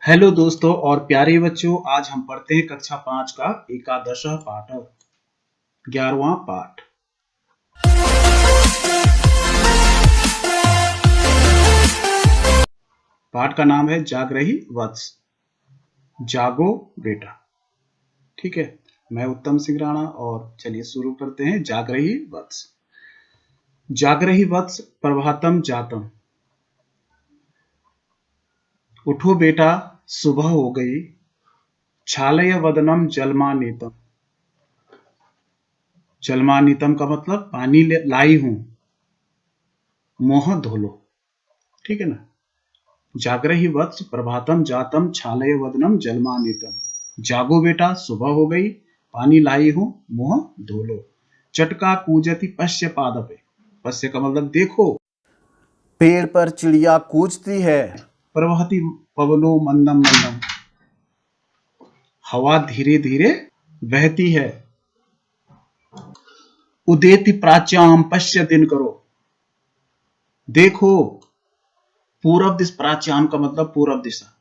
Hello दोस्तों और प्यारे बच्चों, आज हम पढ़ते हैं कक्षा 5 का एकादश पाठ 11वां पाठ। पाठ का नाम है जागरही वत्स। जागो बेटा। ठीक है, मैं उत्तम सिंह राणा और चलिए शुरू करते हैं। जागरही वत्स। जागरही वत्स प्रभातम जातम। उठो बेटा, सुबह हो गई। छालय वदनम जलमानीतम। जलमानीतम का मतलब पानी लाई हूं, मुंह धो लो। ठीक है ना। जागरही वत्स प्रभातम जातम छालय वदनम जलमानीतम। जागो बेटा, सुबह हो गई, पानी लाई हूं, मुंह धो लो। चटका कूजति पश्य पादपे। पश्य का मतलब देखो। पेड़ पर चिड़िया कूजती है। प्रवहति पवनो मंदम मंदम। हवा धीरे धीरे बहती है। उदेति प्राच्याम पश्य दिन करो। देखो। पूरब दिशा, प्राच्याम का मतलब पूरब दिशा।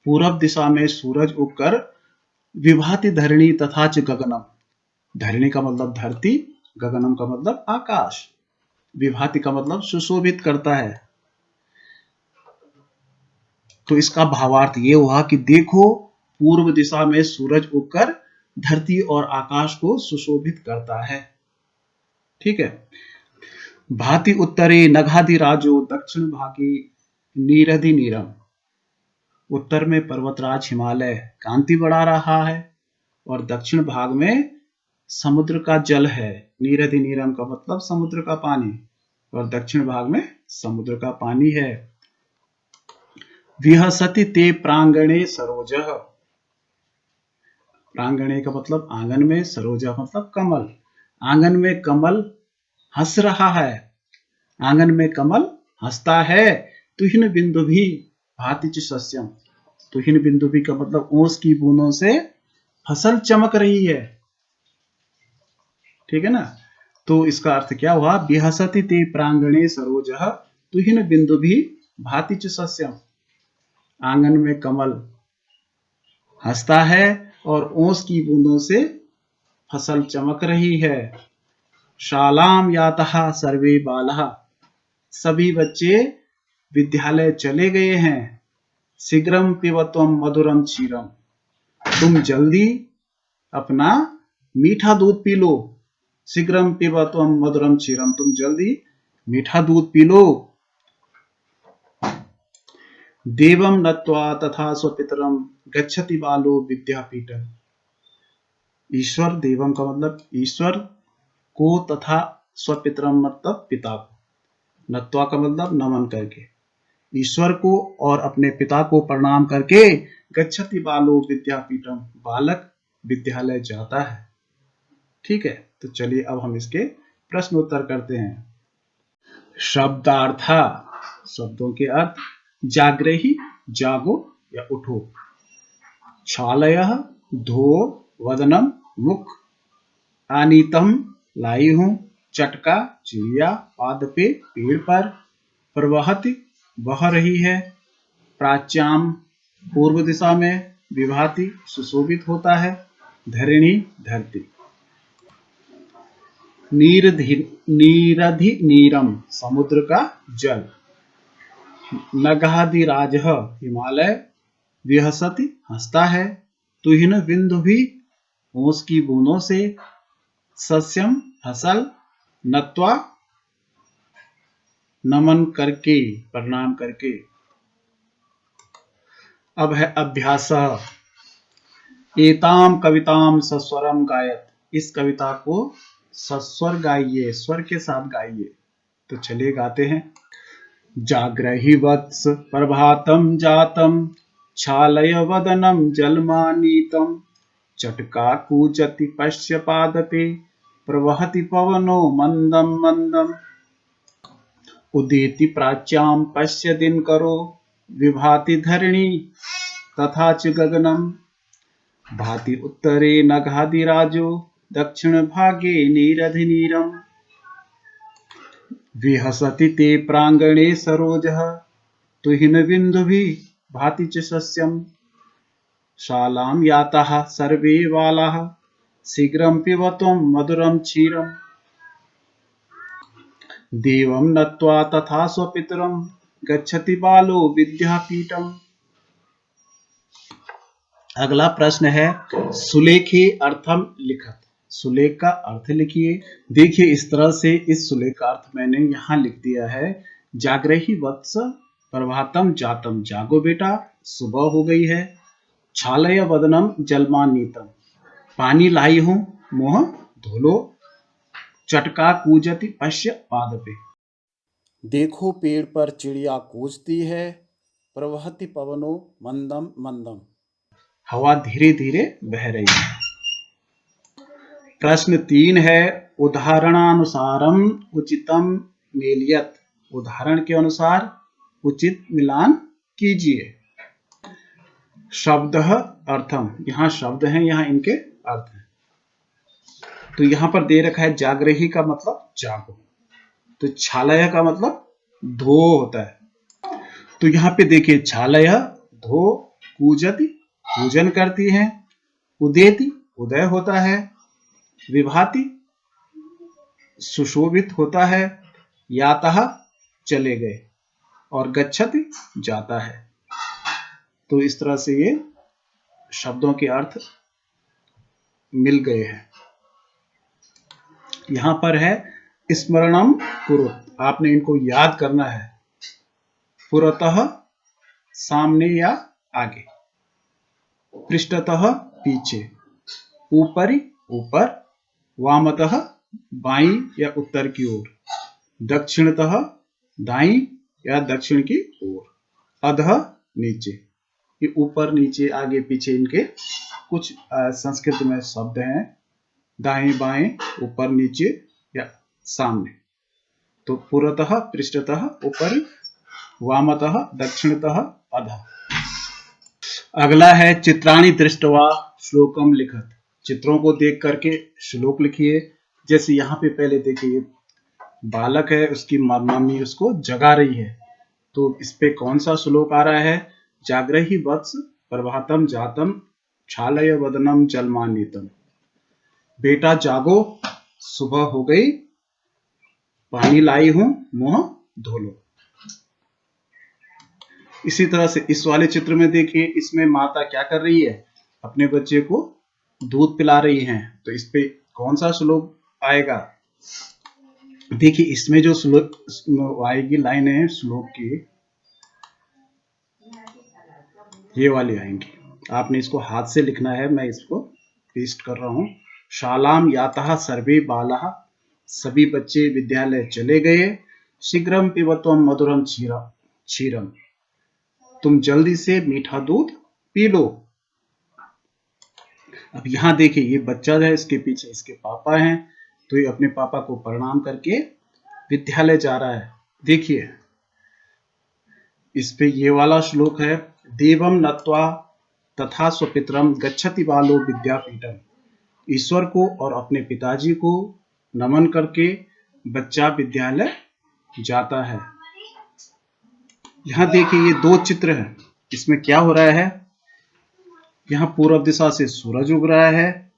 पूरब दिशा में सूरज उगकर विभाति धरणी तथाच गगनम। धरणी का मतलब धरती, गगनम का मतलब आकाश, विभाति का मतलब सुशोभित करता है। तो इसका भावार्थ ये हुआ कि देखो, पूर्व दिशा में सूरज उगकर धरती और आकाश को सुशोभित करता है। ठीक है। भाति उत्तरे नघादि राजो दक्षिण भागी नीरधि नीरम। उत्तर में पर्वतराज हिमालय कांति बढ़ा रहा है और दक्षिण भाग में समुद्र का जल है। नीरधि नीरम का मतलब समुद्र का पानी, और दक्षिण भाग में समुद्र का पानी है। विहसति ते प्रांगणे सरोजः। प्रांगणे का मतलब आंगन में, सरोजा मतलब कमल। आंगन में कमल हंस रहा है। आंगन में कमल हंसता है। तुहिन बिंदु भी भाति च सस्यम। तुहिन बिंदु भी का मतलब ओस की बूंदों से फसल चमक रही है। ठीक है ना। तो इसका अर्थ क्या हुआ? विहसति ते प्रांगणे सरोजः तुहिन बिंदु भी भाति च सस्यम। आंगन में कमल हंसता है और ओस की बूंदों से फसल चमक रही है। शालाम यातः सर्वे बालः। सभी बच्चे विद्यालय चले गए हैं। शीघ्रम पिबत्वम मधुरम क्षीरम। तुम जल्दी अपना मीठा दूध पी लो। शीघ्रम पिबत्वम मधुरम क्षीरम। तुम जल्दी मीठा दूध पी लो। देवम नत्वा तथा स्वपितरम गच्छति बालो विद्यापीठम। ईश्वर, देवम का मतलब ईश्वर को, तथा स्वपितरम मतलब पिता को। नत्वा का मतलब नमन करके। ईश्वर को और अपने पिता को प्रणाम करके गच्छति बालो विद्यापीठम, बालक विद्यालय जाता है। ठीक है। तो चलिए अब हम इसके प्रश्न उत्तर करते हैं। शब्दार्थ, शब्दों के अर्थ। जागरही जागो या उठो। छालयः धो, वदनम मुख, आनीतम लाई हूं, चटका चिड़िया, पादपे पेड़ पर, प्रवहति बह रही है, प्राच्याम पूर्व दिशा में, विभाति सुशोभित होता है, धरणी धरती। नीरधि नीरम समुद्र का जल। नगाधिराजः हिमालय, विहसति हंसता है, तुहिन बिंदु भी ओस की बूंदों से, सस्यम फसल, नत्वा नमन करके, प्रणाम करके। अब है अभ्यास। एताम कविताम सस्वरम गायत। इस कविता को सस्वर गाइए, स्वर के साथ गाइए। तो चलिए गाते हैं। जागरहि वत्स प्रभातम जातम छालय वदनम जलमानीतम। चटका कूजति पश्य पादपे प्रवहति पवनो मंदम मंदम। उदेति प्राच्याम पश्य दिन करो विभाति धरणी तथा च गगनम। भाति उत्तरे नघादि राजो दक्षिण भागे नीरधि नीरम। विहसति ते प्रांगणे सरोजः तुहिन बिंदुभि भाति च सस्यम। शालां याताः सर्वे बालाः शीघ्रं पिबत्वं मधुरं क्षीरम् देवं नत्वा तथा स्वपितरं गच्छति बालो विद्यापीठम्। अगला प्रश्न है सुलेखे अर्थम लिखत। सुलेख का अर्थ लिखिए। देखिए इस तरह से इस सुलेख का अर्थ मैंने यहाँ लिख दिया है। जागृहि वत्स प्रभातम जातम, जागो बेटा सुबह हो गई है। छालय वदनम जलमानीतम, पानी लाई हूं मुंह धो लो। चटका कूजति पश्य पादपे, देखो पेड़ पर चिड़िया कूजती है। प्रवहति पवनो मंदम मंदम, हवा धीरे धीरे बह रही है। प्रश्न 3 है उदाहरणानुसारम उचितम मेलियत। उदाहरण के अनुसार उचित मिलान कीजिए। शब्द अर्थम, यहाँ शब्द हैं, यहाँ इनके अर्थ हैं। तो यहाँ पर दे रखा है जागृहि का मतलब जागो, तो छालय का मतलब धो होता है। तो यहाँ पे देखिए छालय धो, कूजति पूजन करती है, उदेति उदय होता है, विभाति सुशोभित होता है, यातः चले गए, और गच्छति जाता है। तो इस तरह से ये शब्दों के अर्थ मिल गए हैं। यहां पर है स्मरणम कुरुत, आपने इनको याद करना है। पुरतः सामने या आगे, पृष्ठतः पीछे, ऊपरी ऊपर, वामतः बाईं या उत्तर की ओर, दक्षिणतः दाईं या दक्षिण की ओर, अधः नीचे। ये ऊपर नीचे आगे पीछे इनके कुछ संस्कृत में शब्द हैं, दाएं बाएं ऊपर नीचे या सामने। तो पुरतः पृष्ठतः ऊपरी, वामतः दक्षिणतः अधः। अगला है चित्राणि दृष्ट्वा श्लोकम लिखत। चित्रों को देख करके श्लोक लिखिए। जैसे यहाँ पे पहले देखिए बालक है, उसकी मम्मी उसको जगा रही है, तो इस पे कौन सा श्लोक आ रहा है? जागृहि वत्स प्रभातम जातम छालय वदनम जलमानीतम, बेटा जागो सुबह हो गई, पानी लाई हूं मुंह धो लो। इसी तरह से इस वाले चित्र में देखिए, इसमें माता क्या कर रही है? अपने बच्चे को दूध पिला रही हैं। तो इस पे कौन सा श्लोक आएगा? देखिए इसमें जो श्लोक आएगी लाइन है श्लोक की, ये वाली आएंगी। आपने इसको हाथ से लिखना है, मैं इसको पेस्ट कर रहा हूं। शालाम यातः सर्वे बालाः, सभी बच्चे विद्यालय चले गए। शीघ्रम पिबत्वम मधुरम क्षीरम, तुम जल्दी से मीठा दूध पी लो। अब यहाँ देखिए ये बच्चा है, इसके पीछे इसके पापा हैं, तो ये अपने पापा को प्रणाम करके विद्यालय जा रहा है। देखिए इस पे ये वाला श्लोक है, देवम नत्वा तथा स्वपितरम गच्छति बालो विद्यापीठम, ईश्वर को और अपने पिताजी को नमन करके बच्चा विद्यालय जाता है। यहाँ देखिए ये दो चित्र हैं, इसमें क्या हो रहा है? यहाँ पूर्व दिशा से सूरज उग रहा है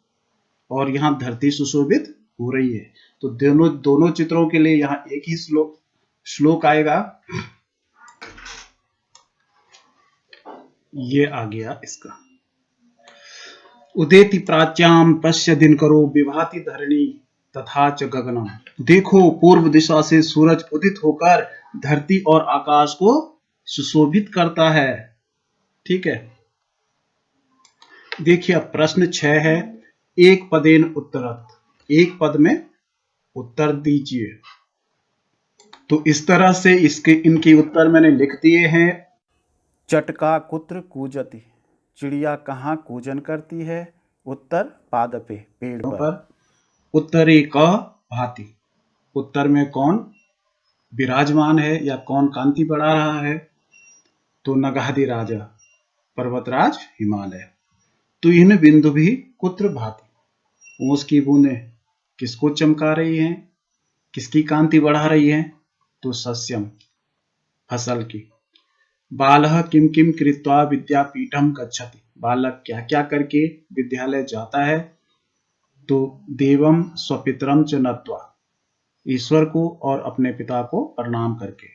और यहाँ धरती सुशोभित हो रही है। तो दोनों चित्रों के लिए यहाँ एक ही श्लोक आएगा। ये आ गया इसका, उदेति प्राच्याम पश्य दिनकरो विभाति धरणी तथा च गगनम, देखो पूर्व दिशा से सूरज उदित होकर धरती और आकाश को सुशोभित करता है। ठीक है, देखिए अब प्रश्न 6 है, एक पदेन उत्तरत, एक पद में उत्तर दीजिए। तो इस तरह से इनके उत्तर मैंने लिख दिए हैं। चटका कुत्र कूजति, चिड़िया कहाँ कूजन करती है? उत्तर पादपे, पेड़ पर। उत्तरे क भाति, उत्तर में कौन विराजमान है या कौन कांति बढ़ा रहा है? तो नगाधि राजा पर्वतराज हिमालय। तो इन बिंदु भी कुत्र भाति, ओस की बूंदें किसको चमका रही हैं, किसकी कांति बढ़ा रही हैं? तो सस्यम, फसल की। बालः किम किम कृत्वा विद्यापीठम गच्छति, बालक क्या क्या करके विद्यालय जाता है? तो देवम स्वपितरम च नत्वा, ईश्वर को और अपने पिता को प्रणाम करके,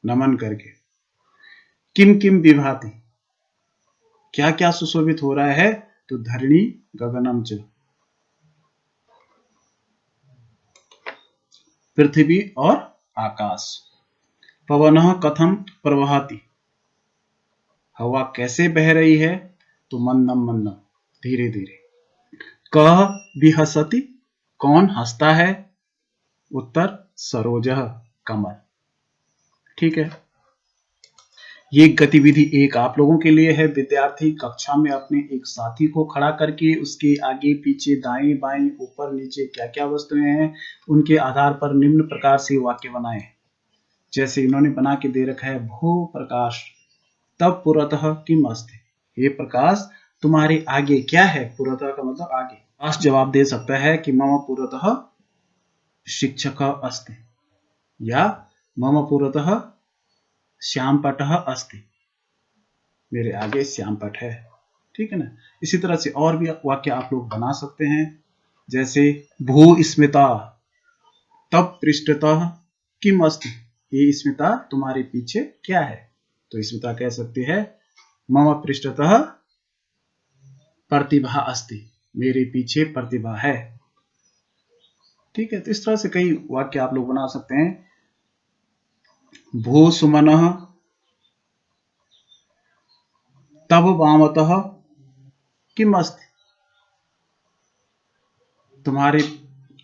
नमन करके। किम किम विभाति, क्या क्या सुशोभित हो रहा है? तो धरणी गगनम च, पृथ्वी और आकाश। पवनः कथम प्रवहति, हवा कैसे बह रही है? तो मंदम मंदम, धीरे धीरे। कः विहसति, कौन हंसता है? उत्तर सरोजः, कमल। ठीक है, ये गतिविधि एक आप लोगों के लिए है। विद्यार्थी कक्षा में अपने एक साथी को खड़ा करके उसके आगे पीछे दाएं बाएं ऊपर नीचे क्या क्या वस्तुएं हैं उनके आधार पर निम्न प्रकार से वाक्य बनाएं। जैसे इन्होंने बना के दे रखा है, भो प्रकाश तब पुरतः किम अस्ति, हे प्रकाश तुम्हारे आगे क्या है? पुरतः का मतलब आगे। प्रकाश जवाब दे सकता है कि मम पुरतः शिक्षक अस्ति, या मम पुरतः श्यामपटः अस्ति, मेरे आगे श्यामपट है। ठीक है ना। इसी तरह से और भी वाक्य आप लोग बना सकते हैं, जैसे भू स्मिता तब पृष्ठतः किम अस्ति, ये स्मिता तुम्हारे पीछे क्या है? तो स्मिता कह सकती है मम पृष्ठतः प्रतिभा अस्ति, मेरे पीछे प्रतिभा है। ठीक है, तो इस तरह से कई वाक्य आप लोग बना सकते हैं। भू सुमनः तब वामतः किम अस्ति, तुम्हारे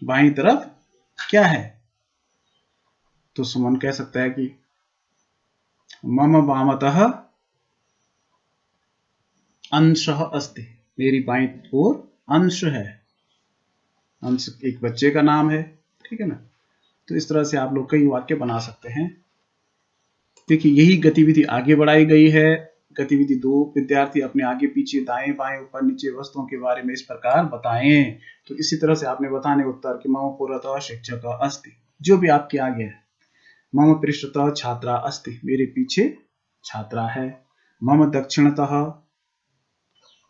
बाईं तरफ क्या है? तो सुमन कह सकता है कि मम वामतः अंशः अस्ति, मेरी बाईं ओर अंश है। अंश एक बच्चे का नाम है। ठीक है ना। तो इस तरह से आप लोग कई वाक्य बना सकते हैं। देखिए, यही गतिविधि आगे बढ़ाई गई है। गतिविधि 2, विद्यार्थी अपने आगे पीछे दाएं बाएं ऊपर नीचे वस्तुओं के बारे में इस प्रकार बताएं। तो इसी तरह से आपने बताने उत्तर कि मम पुरतः शिक्षक अस्ति, जो भी आपके आगे है। मम पृष्ठतः छात्रा अस्ति, मेरे पीछे छात्रा है। मम दक्षिणतः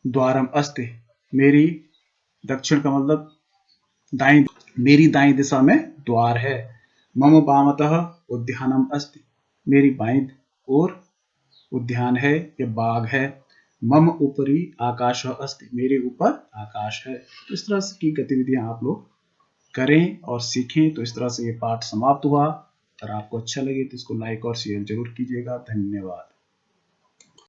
द्वारम अस्ति, मेरी दक्षिण का मतलब दाएं, मेरी दाएं दिशा में द्वार है। मम वामतः उद्यानम अस्ति, मेरी बाईं ओर उद्यान है या बाग है। मम ऊपरी आकाश अस्ति, मेरे ऊपर आकाश है। तो इस तरह की गतिविधियां आप लोग करें और सीखें। तो इस तरह से ये पाठ समाप्त हुआ। अगर आपको अच्छा लगे तो इसको लाइक और शेयर जरूर कीजिएगा। धन्यवाद।